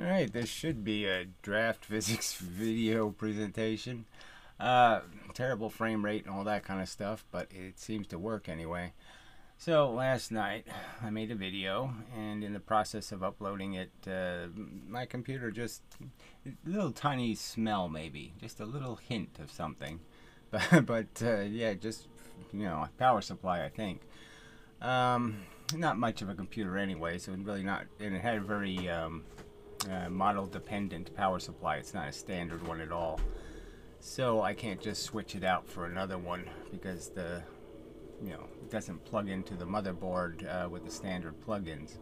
Alright, this should be a draft physics video presentation. Terrible frame rate and all that kind of stuff, but it seems to work anyway. So last night I made a video, and in the process of uploading it, my computer just, a little tiny smell maybe, just a little hint of something. But yeah, just, power supply I think. Not much of a computer anyway, so it really not, and it had a very model dependent power supply. It's not a standard one at all, so I can't just switch it out for another one because it doesn't plug into the motherboard with the standard plugins.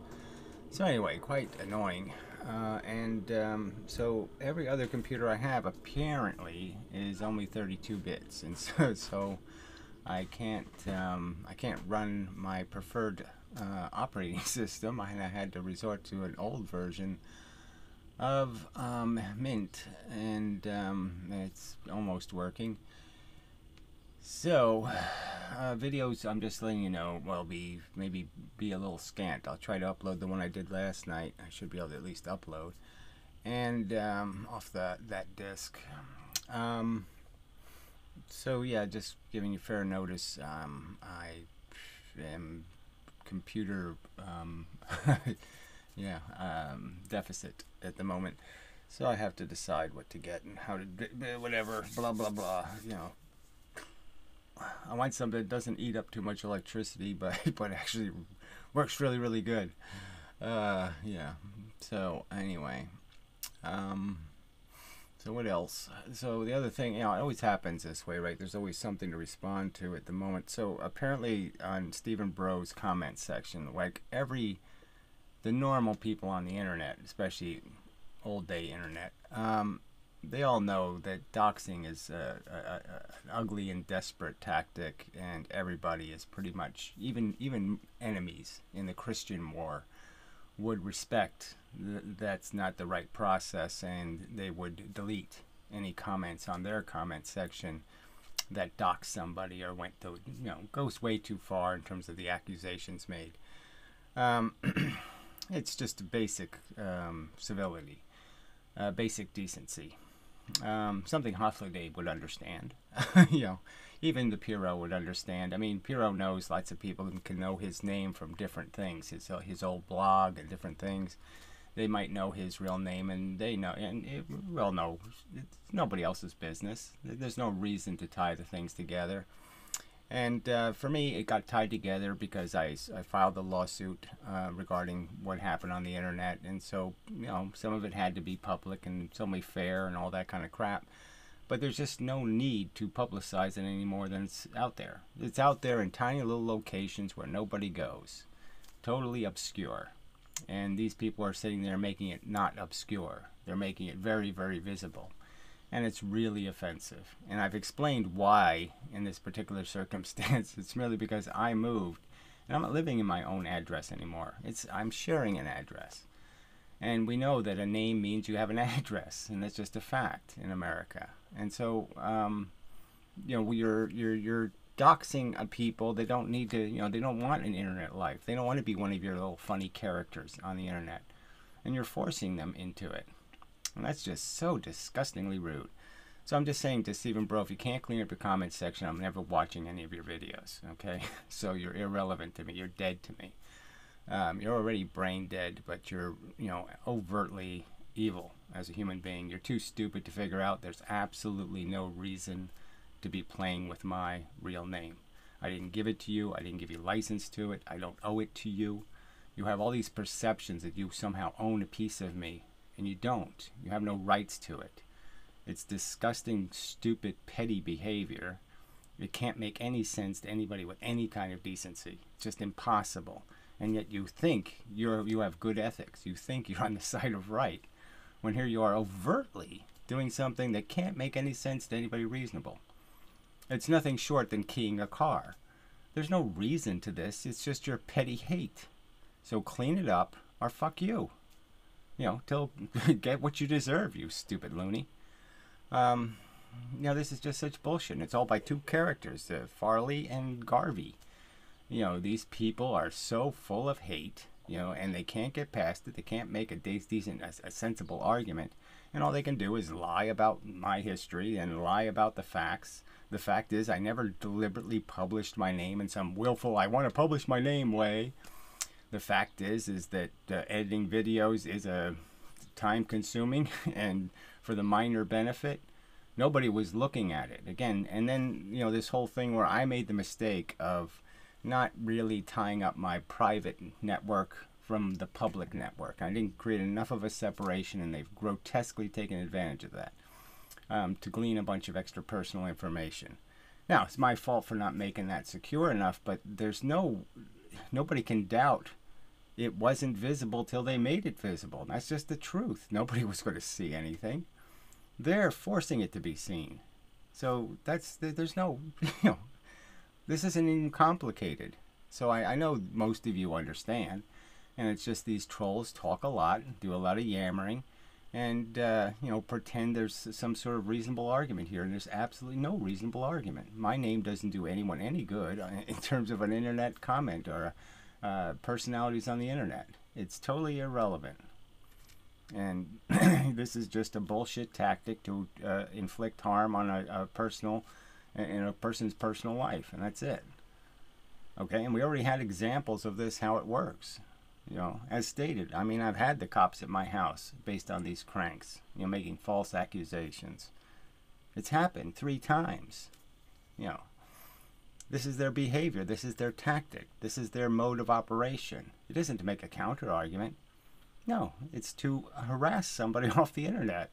So anyway, quite annoying. So every other computer I have apparently is only 32 bits, and so I can't run my preferred operating system. I had to resort to an old version of Mint, and it's almost working. So videos, I'm just letting you know, will maybe be a little scant. I'll try to upload the one I did last night. I should be able to at least upload, and off that disk. So yeah, just giving you fair notice. I am computer deficit at the moment, so I have to decide what to get and how to whatever, blah blah blah. I want something that doesn't eat up too much electricity, but actually works really good. Yeah. So anyway, so what else? So the other thing, it always happens this way, right? There's always something to respond to at the moment. So apparently on Stephen Bro's comment section, like the normal people on the internet, especially old day internet, they all know that doxing is an ugly and desperate tactic, and everybody is pretty much, even enemies in the Christian war, would respect that's not the right process, and they would delete any comments on their comment section that dox somebody or went to, goes way too far in terms of the accusations made. It's just basic civility, basic decency. Something Hoffley would understand. Even the Piro would understand. I mean, Piro knows lots of people and can know his name from different things, his old blog and different things. They might know his real name, and they know, and it well know it's nobody else's business. There's no reason to tie the things together. And for me, it got tied together because I filed a lawsuit regarding what happened on the internet, and so some of it had to be public and it's only fair and all that kind of crap. But there's just no need to publicize it any more than it's out there. It's out there in tiny little locations where nobody goes, totally obscure. And these people are sitting there making it not obscure. They're making it very visible. And it's really offensive. And I've explained why in this particular circumstance. It's merely because I moved, and I'm not living in my own address anymore. I'm sharing an address. And we know that a name means you have an address, and that's just a fact in America. And so, you're doxing people. They don't need to, they don't want an internet life. They don't want to be one of your little funny characters on the internet. And you're forcing them into it. And that's just so disgustingly rude. So I'm just saying to Stephen Bro, if you can't clean up your comment section, I'm never watching any of your videos, okay? So you're irrelevant to me. You're dead to me. You're already brain dead, but you're, overtly evil as a human being. You're too stupid to figure out there's absolutely no reason to be playing with my real name. I didn't give it to you. I didn't give you license to it. I don't owe it to you. You have all these perceptions that you somehow own a piece of me. And you don't. You have no rights to it. It's disgusting, stupid, petty behavior. It can't make any sense to anybody with any kind of decency. It's just impossible. And yet you think you have good ethics. You think you're on the side of right, when here you are overtly doing something that can't make any sense to anybody reasonable. It's nothing short than keying a car. There's no reason to this. It's just your petty hate. So clean it up, or fuck you. Get what you deserve, you stupid loony. This is just such bullshit. And it's all by two characters, Farley and Garvey. These people are so full of hate you know, and they can't get past it. They can't make a decent, a sensible argument, and all they can do is lie about my history and lie about the facts. The fact is, I never deliberately published my name in some willful, I want to publish my name way. The fact is that editing videos is a time consuming and for the minor benefit. Nobody was looking at it again. And then, you know, this whole thing where I made the mistake of not really tying up my private network from the public network. I didn't create enough of a separation, and they've grotesquely taken advantage of that to glean a bunch of extra personal information. Now, it's my fault for not making that secure enough, but there's nobody can doubt it wasn't visible till they made it visible. That's just the truth. Nobody was going to see anything. They're forcing it to be seen. So there's no, you know, this isn't even complicated. So I know most of you understand. And it's just these trolls talk a lot, do a lot of yammering, and, you know, pretend there's some sort of reasonable argument here. And there's absolutely no reasonable argument. My name doesn't do anyone any good in terms of an internet comment or personalities on the internet. It's totally irrelevant. And this is just a bullshit tactic to inflict harm on a person's personal life, and that's it. Okay, and we already had examples of this, how it works. You know, as stated, I mean, I've had the cops at my house based on these cranks, you know, making false accusations. It's happened 3 times. You know, this is their behavior. This is their tactic. This is their mode of operation. It isn't to make a counter argument. No, it's to harass somebody off the internet.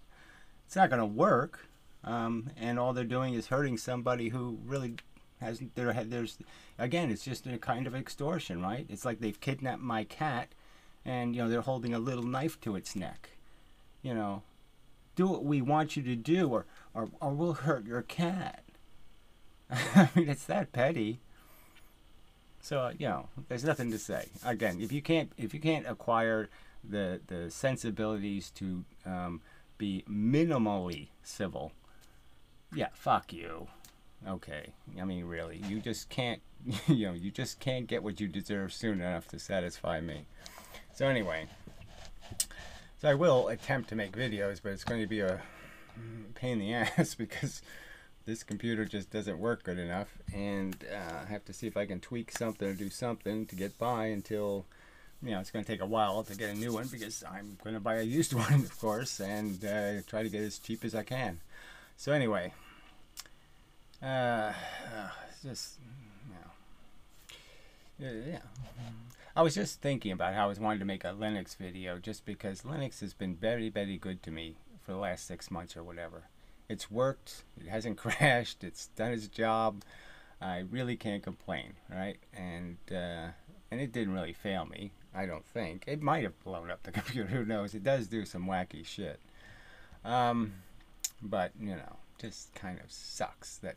It's not going to work, and all they're doing is hurting somebody who really hasn't. There's again, it's just a kind of extortion, right? It's like they've kidnapped my cat, and you know they're holding a little knife to its neck. You know, do what we want you to do, or we'll hurt your cat. I mean, it's that petty. So you know, there's nothing to say. Again, if you can't acquire the sensibilities to be minimally civil, yeah, fuck you. Okay, I mean, really, you just can't, you know, you just can't get what you deserve soon enough to satisfy me. So anyway, so I will attempt to make videos, but it's going to be a pain in the ass because this computer just doesn't work good enough, and I have to see if I can tweak something or do something to get by until, you know, it's going to take a while to get a new one because I'm going to buy a used one, of course, and try to get as cheap as I can. So anyway, it's just, you know, yeah. I was just thinking about how I was wanting to make a Linux video just because Linux has been very, very good to me for the last 6 months or whatever. It's worked. It hasn't crashed. It's done its job. I really can't complain, right? And it didn't really fail me. I don't think. It might have blown up the computer. Who knows? It does do some wacky shit. But, you know, just kind of sucks that,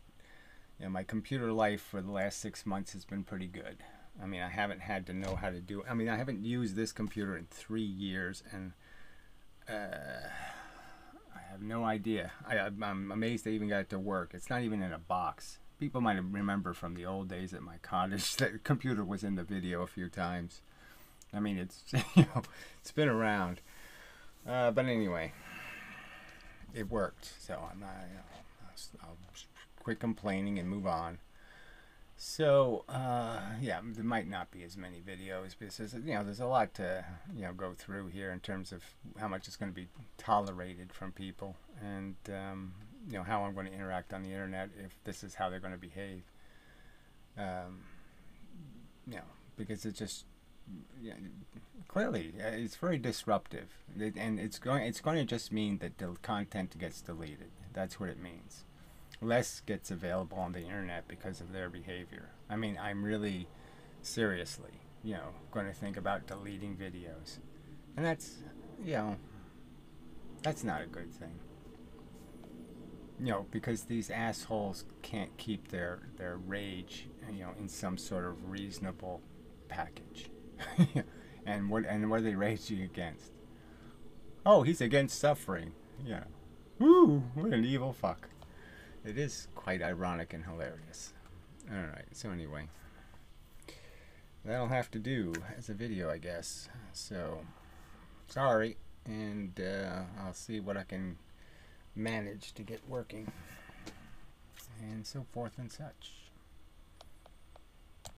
you know, my computer life for the last 6 months has been pretty good. I mean, I haven't had to know how to do it. I mean, I haven't used this computer in 3 years, and I have no idea. I'm amazed I even got it to work. It's not even in a box. People might remember from the old days at my cottage that the computer was in the video a few times. I mean, it's, you know, it's been around. But anyway, it worked. So I'm not, you know, I'll quit complaining and move on. So, yeah, there might not be as many videos because, you know, there's a lot to, you know, go through here in terms of how much is going to be tolerated from people and, you know, how I'm going to interact on the internet if this is how they're going to behave. You know, because it's just, you know, clearly it's very disruptive, and it's going to just mean that the content gets deleted. That's what it means. Less gets available on the internet because of their behavior. I mean, I'm really seriously, you know, going to think about deleting videos, and that's, you know, that's not a good thing. You know, because these assholes can't keep their rage, you know, in some sort of reasonable package. and what are they raging against? Oh, he's against suffering. Yeah. Woo! What an evil fuck. It is quite ironic and hilarious. All right. So anyway, that'll have to do as a video, I guess. So, sorry, and I'll see what I can manage to get working, and so forth and such.